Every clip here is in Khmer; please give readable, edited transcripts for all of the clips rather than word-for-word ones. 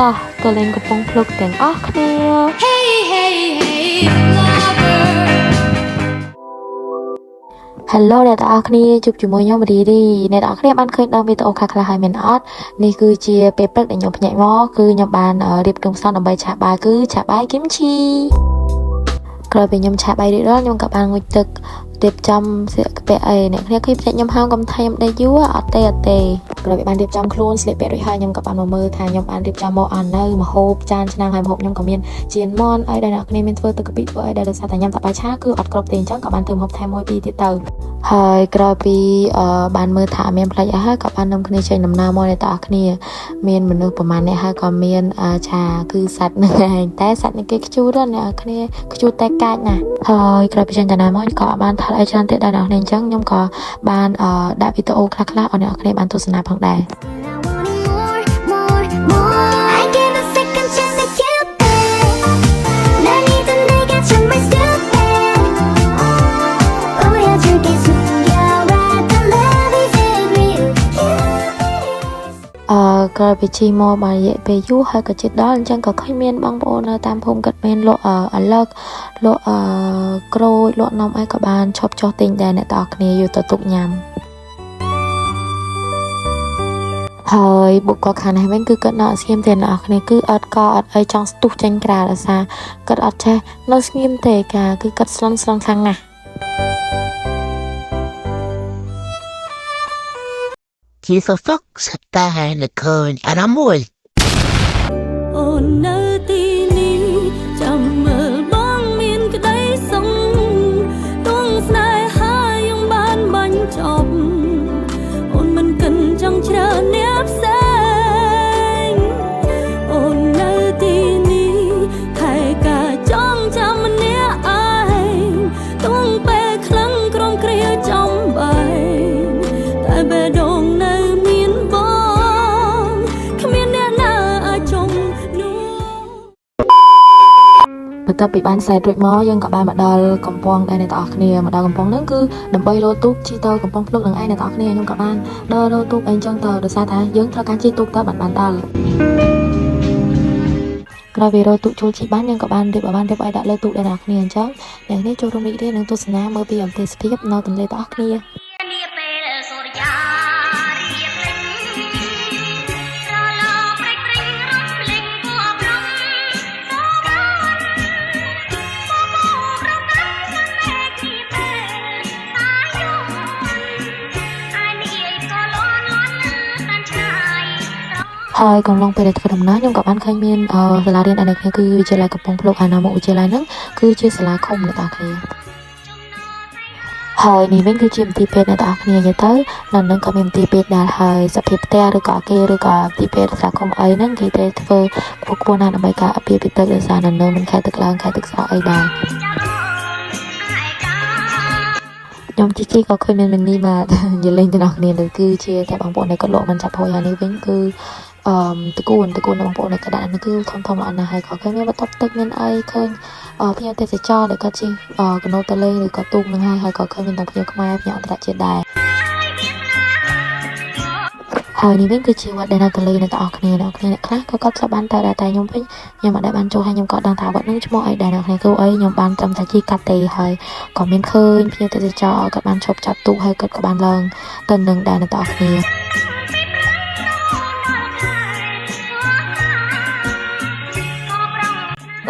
តោះក៏លេងកំពុងភ្លុកទាំងអស់គ្នា Hey hey hey lover Hello អ្នកទាំងអស់គ្នាជួបជាមួយខ្ញុំរីរីអ្នកទាំងអស់គ្នាបានឃើញដល់វីដេអូខ្លះៗហើយមែនអត់នេះគឺជាពេលព្រឹកដែលខ្ញុំភ្ញាក់មកគឺខ្ញុំបានរៀបគ្រឿងផ្សំដើម្បីឆាបាយគឺឆាបាយគីមឈីក្រោយពីខ្ញុំឆាបាយរួចរាល់ខ្ញុំក៏បានងូតទឹករៀបចំស្លៀកពាក់អីអ្នកគ្នាឃើញភ្នាក់ខ្ញុំហៅកំថៃខ្ញុំដេកយូរអត់ទេក្រោយពីបានរៀបចំខ្លួនស្លៀកពាក់រួចហើយខ្ញុំក៏បានមកមើលថាខ្ញុំបានរៀបចំមកអត់នៅម្ហូបចានឆ្នាំងហើយម្ហូបខ្ញុំក៏មានជៀនមន់អីដែលអ្នកគ្នាមានធ្វើទឹកកាពិធ្វើអីដែលដោយសារតែញ៉ាំតែបាយឆាគឺអត់គ្រប់ទេអញ្ចឹងក៏បានធ្វើម្ហូបថែមមួយពីរទៀតទៅហើយក្រោយពីបានមើលថាមានផ្លេចអីហើយក៏បាននាំគ្នាចេញដំណើរមកអ្នកទាំងអស់គ្នាមានមនុស្សប្រហែលអ្នកហើយក៏មានឆាគឺសាច់នឹងឯងតែសាច់នេះគេខ្ជូតណាអ្នកគ្នាខ្ជូតតែកាច់ណាហើយក្រោយពីចេញដំណើរមកក៏បានថតអីច្រើនទៀតដែរអ្នកគ្នាអញ្ចឹងខ្ញុំក៏បានដាក់វីដេអូខ្លះៗឲ្យអ្នកគ្នាបានទស្សនាផងដែរ ក្រោយពីជីមកបានរយៈពេលយូរហើយក៏ជិតដល់អញ្ចឹងក៏ឃើញមានបងប្អូននៅតាមភូមិគាត់មានលក់អាឡឹកលក់ក្រូចលក់នំអីក៏បានឈប់ចុះទិញដែរអ្នកទាំងអស់គ្នាយកទៅទុកញ៉ាំហើយបុគ្គលខាងនេះវិញគឺគាត់នៅស្ងៀមទេអ្នកនរគ្នាគឺអត់ក៏អត់អីចង់ស្ទុះចេញក្រៅដោយសារគាត់អត់ចេះនៅស្ងៀមទេគឺគាត់ស្លន់ខ្លាំងណាស់Khi phật phất sạch ta hay là khơi à nó mùi ôn nơi tí ní chăm mơ bóng miên cái đấy sông tung snai hai yung ban bánh chọc ôn mình cần trong chờ nếp xanh ôn nơi tí ní thay cả trong chăm nếp ai tung bè khăn krong kria trong bài tại bè đôngបន្ទាប់ពីបានសែតរួចមកយើងក៏បានមកដល់កំពង់ដែរអ្នកទាំងអស់គ្នាមកដល់កំពង់ហ្នឹងគឺដើម្បីរោទូកជិះទៅកំពង់ភ្លុកនឹងឯងអ្នកទាំងអស់គ្នាខ្ញុំក៏បានដើររោទូកអីចឹងទៅដោយសារថាយើងត្រូវការជិះទូកទៅបានដល់ក្រោយពីរោទូកចូលជិះបានយើងក៏បានរៀបឲ្យដាក់លើទូកដែរអ្នកទាំងអស់គ្នាអញ្ចឹងអ្នកនេះចូលរួមរីករាយនឹងទស្សនាមើលពីអំទេសភាពនៅទន្លេទាំងអស់គ្នាហើយកំឡុងពេលដែលធ្វើដំណើរខ្ញុំក៏បានឃើញមានសាលារៀនអីនេះគឺវិទ្យាល័យកំពង់ភ្លុកហើយនៅមុខវិទ្យាល័យហ្នឹងគឺជាសាលាឃុំអ្នកទាំងគ្នាហើយនេះវិញគឺជាមន្ទីរពេទ្យអ្នកទាំងគ្នានិយាយទៅនៅនឹងក៏មានមន្ទីរពេទ្យដែរហើយសភាពផ្ទះឬក៏អគារឬក៏មន្ទីរពេទ្យសាលាឃុំអីហ្នឹងគេតែធ្វើខ្ពស់ណាស់ដើម្បីការអភិរក្សទឹកដោយសារនៅនឹងខែទឹកឡើងខែទឹកស្រកអីដែរខ្ញុំជីក៏ឃើញមានមីនីបាទនិយាយលេងទៅអ្នកគ្នាគឺជាតែបងប្អូនដែលគាត់លក់មិនចាប់ហួយហើយនេះវិញគឺតកូនបងប្អូនដែលកដាក់នេះគឺធំអត់ណាស់ហើយក៏ឃើញមានបន្ទប់ទឹកមានអីឃើញភ្ញៀវទេសចរដែលគាត់ជិះកណូតលេងឬក៏ទូកនឹងហើយក៏ឃើញមានទាំងភ្ញៀវខ្មែរភ្ញៀវអន្តរជាតិដែរហើយនេះវិញគឺជាវត្តដែលនៅទន្លេអ្នកទាំងអស់គ្នាអ្នកខ្លះក៏គាត់ធ្លាប់បានទៅដែរតែខ្ញុំវិញខ្ញុំអត់ដែលបានចូលហើយខ្ញុំក៏ដឹងថាវត្តនឹងឈ្មោះអីដែរអ្នកគ្រូអីខ្ញុំបានត្រឹមតែជិះកាត់ទេហើយក៏មានឃើញភ្ញៀវទេសចរគាត់បានឈប់ចាប់ទូកហើយគាត់ក៏បានឡើងទៅនឹងដែរអ្នកទាំងអស់គ្នា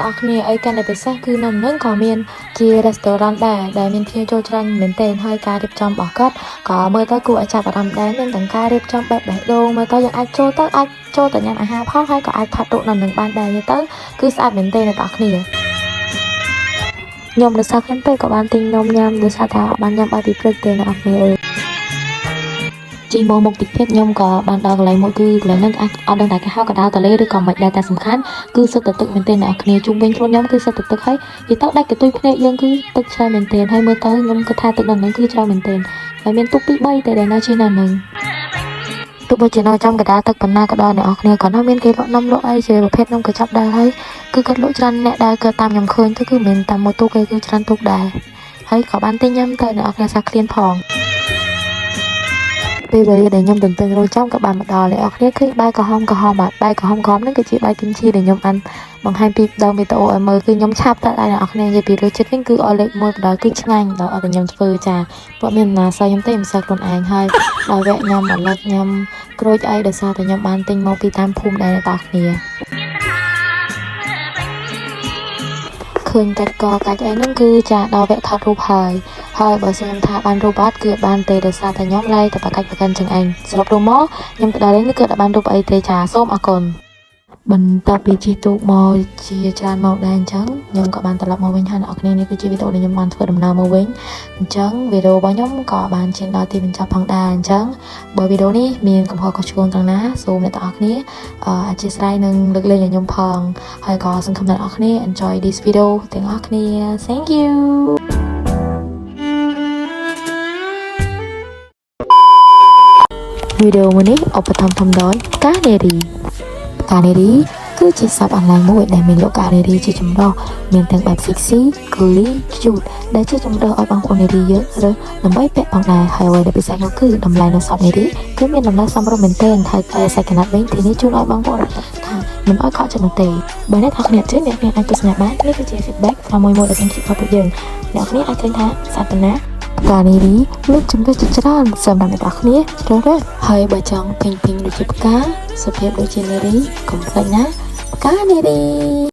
អ្នកគ្នាអីកាន់តែពិសេសគឺនៅនឹងក៏មានជា restaurant ដែរដែលមានភ្ញៀវចូលច្រើនមែនទែនហើយការរៀបចំរបស់គាត់ក៏មើលទៅគួរឲ្យចាប់អារម្មណ៍ដែរមានទាំងការរៀបចំបែបបេះដូងមើលទៅយើងអាចចូលទៅញ៉ាំអាហារផងហើយក៏អាចថតរូបនៅនឹងបានដែរទៅគឺស្អាតមែនទែនអ្នកគ្នាខ្ញុំនៅសាខានទៅក៏បានទិញនំញ៉ាំដោយសារថាបានញ៉ាំបាយពីព្រឹកទេអ្នកគ្នាជីមកមុខតិចទៀតខ្ញុំក៏បានដល់កន្លែងមួយគឺកន្លែងហ្នឹងអត់ដឹងថាគេហៅកណ្ដាលទន្លេឬក៏មិនដែរតែសំខាន់គឺសិតតែទឹកមែនទែនអ្នកគ្នាជុំវិញខ្លួនខ្ញុំគឺសិតតែទឹកហើយនិយាយទៅដាច់កន្ទុយភ្នែកយើងគឺទឹកច្រើនមែនទែនហើយមើលទៅខ្ញុំគិតថាទឹកនៅហ្នឹងគឺច្រើនមែនទែនហើយមានទូកពី3តែដែលនៅជានៅហ្នឹងទោះបីជានៅចំកណ្ដាលទឹកប៉ុណ្ណាក៏ដល់អ្នកគ្នាក៏នៅមានគេលក់នំលក់អីជាប្រភេទនំកញ្ចប់ដែរហើយគឺគាត់លក់ច្រើនអ្នកដែលគាត់តាមខ្ញុំឃើញទៅគឺមិនតាមមួយទូកគេគឺច្រើនទូកដែរហើយក៏បានទិញញ៉ាំទៅអ្នកគ្នាសាឃ្លានផង អ ពេលវេលាដែលខ្ញុំទន្ទឹងរង់ចាំក៏បានមកដល់អ្នកនរគ្នាឃើញបាយក្រហមបាទបាយក្រហមហ្នឹងគឺជាបាយគីមឈីដែលខ្ញុំបានបង្ហាញពីដើមវីដេអូឲ្យមើលគឺខ្ញុំឆាប់តែអ្នកនរគ្នានិយាយពីរសជាតិវិញគឺអស់លេខ1បណ្ដោយគឺឆ្ងាញ់ដល់អត់តែខ្ញុំធ្វើចាព្រោះមានណាសើខ្ញុំទេមិនសើខ្លួនឯងហើយដល់វគ្គញ៉ាំអលឹកញ៉ាំក្រូចអីដោយសារតែខ្ញុំបានទិញមកពីតាមភូមិដែរអ្នកនរគ្នាឃើញកាច់កកាច់អីហ្នឹងគឺចាដល់វគ្គថតរូបហើយបើសិនខ្ញុំថាបានរូបអត់គឺបានទេដោយសារតែខ្ញុំឡាយតែបកាច់ប្រកាន់ចឹងឯងសរុបរួមមកខ្ញុំទៅដល់នេះគឺអត់បានរូបអីទេចាសូមអរគុណបន្ទាប់ពីជិះទូកមកជាច្រើនមកដែរអញ្ចឹងខ្ញុំក៏បានត្រឡប់មកវិញហើយអ្នកនរគ្នានេះគឺជាវីដេអូដែលខ្ញុំបានធ្វើដំណើរមកវិញអញ្ចឹងវីដេអូរបស់ខ្ញុំក៏បានឈានដល់ទីបញ្ចប់ផងដែរអញ្ចឹងបើវីដេអូនេះមានកំហុសខុសឆ្គងត្រង់ណាសូមអ្នកទាំងអស់គ្នាអធិស្ឋាននិងលើកលែងឲ្យខ្ញុំផងហើយក៏សង្ឃឹមអ្នកទាំងអស់គ្នា enjoy this video ទាំងអស់គ្នា thank you វីដេអូមួយនេះឧបត្ថម្ភដោយកានេរីគឺជាស័ព្ទអនឡាញមួយដែលមានលោកកានេរីជាចម្រុះមានទាំងបែប sexy, girly, cute ដែលជាចម្រើសឲ្យបងប្អូននារីយើងឬដើម្បីពាក់ផងដែរហើយអ្វីដែលពិសេសនោះគឺតម្លៃនៅស័ព្ទនារីគឺមានតម្លៃសមរម្យមែនទែនហើយតែសាច់កណាត់វិញទីនេះជូនឲ្យបងប្អូនថាមិនឲ្យខកចិត្តនោះទេបើអ្នកទាំងគ្នាជឿអ្នកអាចទស្សនាបាននេះគឺជា feedback fraមួយដែលខ្ញុំជិះរបស់យើងអ្នកគ្នាអាចឃើញថាសត្វណាកានេរីមានចំណុចច្រើនសម្រាប់អ្នកទាំងគ្នាជ្រើសរើសហើយបើចង់ពេញដូចជាផ្កាសុភាពដូចជានារីកុំភ្លេចណាកានេរី